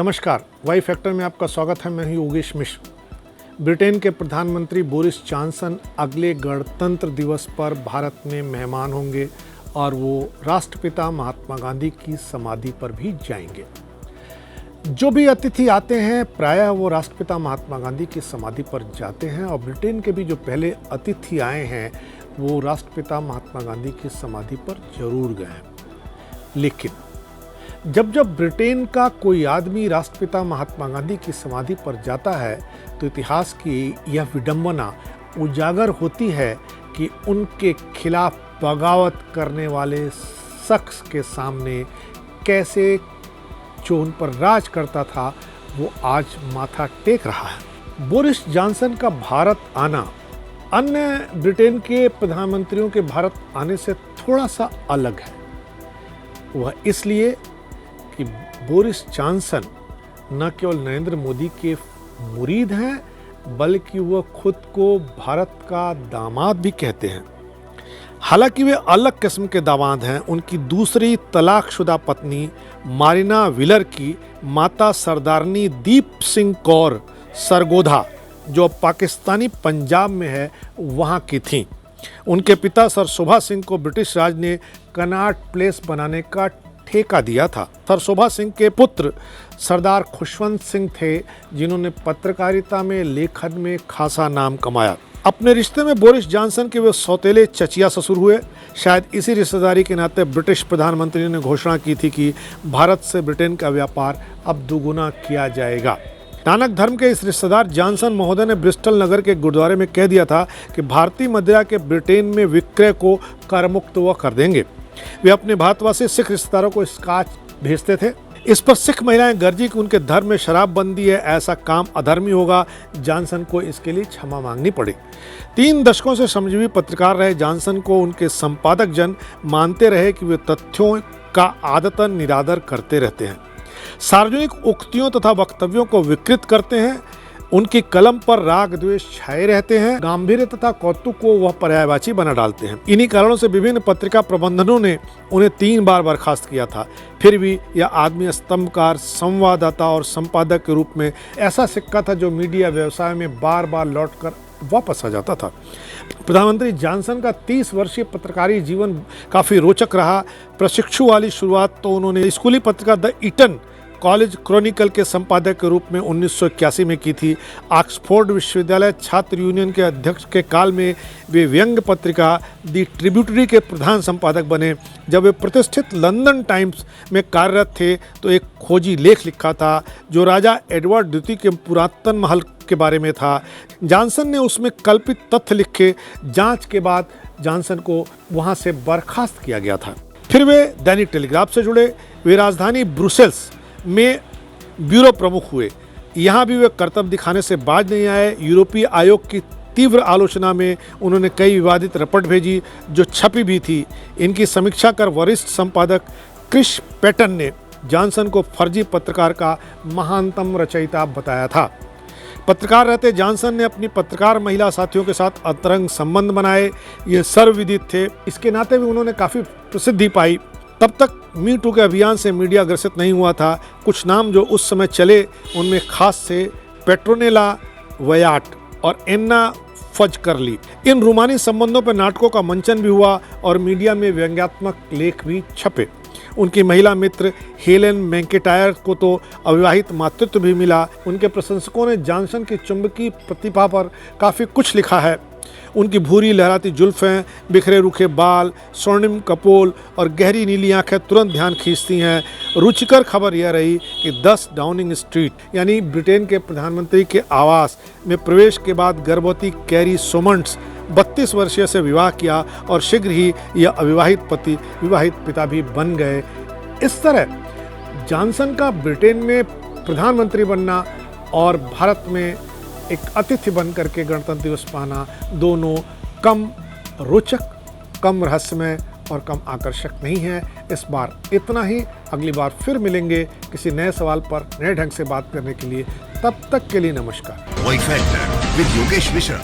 नमस्कार, Y factor में आपका स्वागत है। मैं हूं योगेश मिश्र। ब्रिटेन के प्रधानमंत्री बोरिस जॉनसन अगले गणतंत्र दिवस पर भारत में मेहमान होंगे और वो राष्ट्रपिता महात्मा गांधी की समाधि पर भी जाएंगे। जो भी अतिथि आते हैं प्रायः वो राष्ट्रपिता महात्मा गांधी की समाधि पर जाते हैं और ब्रिटेन के भी जो पहले अतिथि आए हैं वो राष्ट्रपिता महात्मा गांधी की समाधि पर जरूर गए हैं। लेकिन जब ब्रिटेन का कोई आदमी राष्ट्रपिता महात्मा गांधी की समाधि पर जाता है तो इतिहास की यह विडंबना उजागर होती है कि उनके खिलाफ बगावत करने वाले शख्स के सामने कैसे जो उन पर राज करता था वो आज माथा टेक रहा है। बोरिस जॉनसन का भारत आना अन्य ब्रिटेन के प्रधानमंत्रियों के भारत आने से थोड़ा सा अलग है। वह इसलिए कि बोरिस जॉनसन न केवल नरेंद्र मोदी के मुरीद हैं बल्कि वह खुद को भारत का दामाद भी कहते हैं। हालांकि वे अलग किस्म के दामाद हैं। उनकी दूसरी तलाकशुदा पत्नी मारिना व्हीलर की माता सरदारनी दीप सिंह कौर सरगोधा जो पाकिस्तानी पंजाब में है वहाँ की थीं। उनके पिता सर शोभा सिंह को ब्रिटिश राज ने कनॉट प्लेस बनाने का ठेका दिया था। सर शोभा सिंह के पुत्र सरदार खुशवंत सिंह थे जिन्होंने पत्रकारिता में लेखन में खासा नाम कमाया। अपने रिश्ते में बोरिस जॉनसन के वे सौतेले चचिया ससुर हुए। शायद इसी रिश्तेदारी के नाते ब्रिटिश प्रधानमंत्री ने घोषणा की थी कि भारत से ब्रिटेन का व्यापार अब दुगुना किया जाएगा। नानक धर्म के इस रिश्तेदार जॉनसन महोदय ने ब्रिस्टल नगर के गुरुद्वारे में कह दिया था कि भारतीय मदिरा के ब्रिटेन में विक्रय को कर मुक्त वो कर देंगे। वे अपने भारतवासी सिख रिश्तेदारों को स्कॉच भेजते थे। इस पर सिख महिलाएं गरजी कि उनके धर्म में शराबबंदी है, ऐसा काम अधर्मी होगा। जॉनसन को इसके लिए क्षमा मांगनी पड़ी। 3 दशकों से श्रमजीवी पत्रकार रहे जॉनसन को उनके संपादक जन मानते रहे कि वे तथ्यों का आदतन निरादर करते रहते हैं, सार्वजनिक उक्तियों तथा वक्तव्यों को विकृत करते हैं, उनकी कलम पर राग द्वेष छाए रहते हैं, गांभीर्य तथा कौतुक को वह पर्यायवाची बना डालते हैं। इन्हीं कारणों से विभिन्न पत्रिका प्रबंधनों ने उन्हें 3 बार बर्खास्त किया था। फिर भी यह आदमी स्तंभकार, संवाददाता और संपादक के रूप में ऐसा सिक्का था जो मीडिया व्यवसाय में बार बार लौटकर वापस आ जाता था। प्रधानमंत्री जॉनसन का 30 वर्षीय पत्रकारी जीवन काफ़ी रोचक रहा। प्रशिक्षु वाली शुरुआत तो उन्होंने स्कूली पत्रिका द ईटन कॉलेज क्रॉनिकल के संपादक के रूप में 1981 में की थी। ऑक्सफोर्ड विश्वविद्यालय छात्र यूनियन के अध्यक्ष के काल में वे व्यंग पत्रिका द ट्रिब्यूटरी के प्रधान संपादक बने। जब वे प्रतिष्ठित लंदन टाइम्स में कार्यरत थे तो एक खोजी लेख लिखा था जो राजा एडवर्ड द्वितीय के पुरातन महल के बारे में था। जॉनसन ने उसमें कल्पित तथ्य लिखे। जांच के बाद जॉनसन को वहां से बर्खास्त किया गया था। फिर वे दैनिक टेलीग्राफ से जुड़े। वे राजधानी ब्रुसेल्स में ब्यूरो प्रमुख हुए। यहाँ भी वे कर्तव्य दिखाने से बाज नहीं आए। यूरोपीय आयोग की तीव्र आलोचना में उन्होंने कई विवादित रिपोर्ट भेजी जो छपी भी थी। इनकी समीक्षा कर वरिष्ठ संपादक क्रिस पैटन ने जॉनसन को फर्जी पत्रकार का महानतम रचयिता बताया था। पत्रकार रहते जॉनसन ने अपनी पत्रकार महिला साथियों के साथ अंतरंग संबंध बनाए। ये सर्वविदित थे। इसके नाते भी उन्होंने काफ़ी प्रसिद्धि पाई। तब तक मी टू के अभियान से मीडिया ग्रसित नहीं हुआ था। कुछ नाम जो उस समय चले उनमें खास से पेट्रोनेला वयाट और एन्ना फजकरली। इन रूमानी संबंधों पर नाटकों का मंचन भी हुआ और मीडिया में व्यंग्यात्मक लेख भी छपे। उनकी महिला मित्र हेलेन मैकेंटायर को तो अविवाहित मातृत्व भी मिला। उनके प्रशंसकों ने जॉनसन की चुंबकीय प्रतिभा पर काफ़ी कुछ लिखा है। उनकी भूरी लहराती जुल्फ़ें, बिखरे रूखे बाल, स्वर्णिम कपोल और गहरी नीली आंखें तुरंत ध्यान खींचती हैं। रुचिकर खबर यह रही कि 10 डाउनिंग स्ट्रीट यानी ब्रिटेन के प्रधानमंत्री के आवास में प्रवेश के बाद गर्भवती कैरी सोमंड्स 32 वर्षीय से विवाह किया और शीघ्र ही यह अविवाहित पति विवाहित पिता भी बन गए। इस तरह जॉनसन का ब्रिटेन में प्रधानमंत्री बनना और भारत में एक अतिथि बन करके गणतंत्र दिवस पाना दोनों कम रोचक, कम रहस्यमय और कम आकर्षक नहीं है। इस बार इतना ही। अगली बार फिर मिलेंगे किसी नए सवाल पर नए ढंग से बात करने के लिए। तब तक के लिए नमस्कार। Y factor with Yogesh Mishra.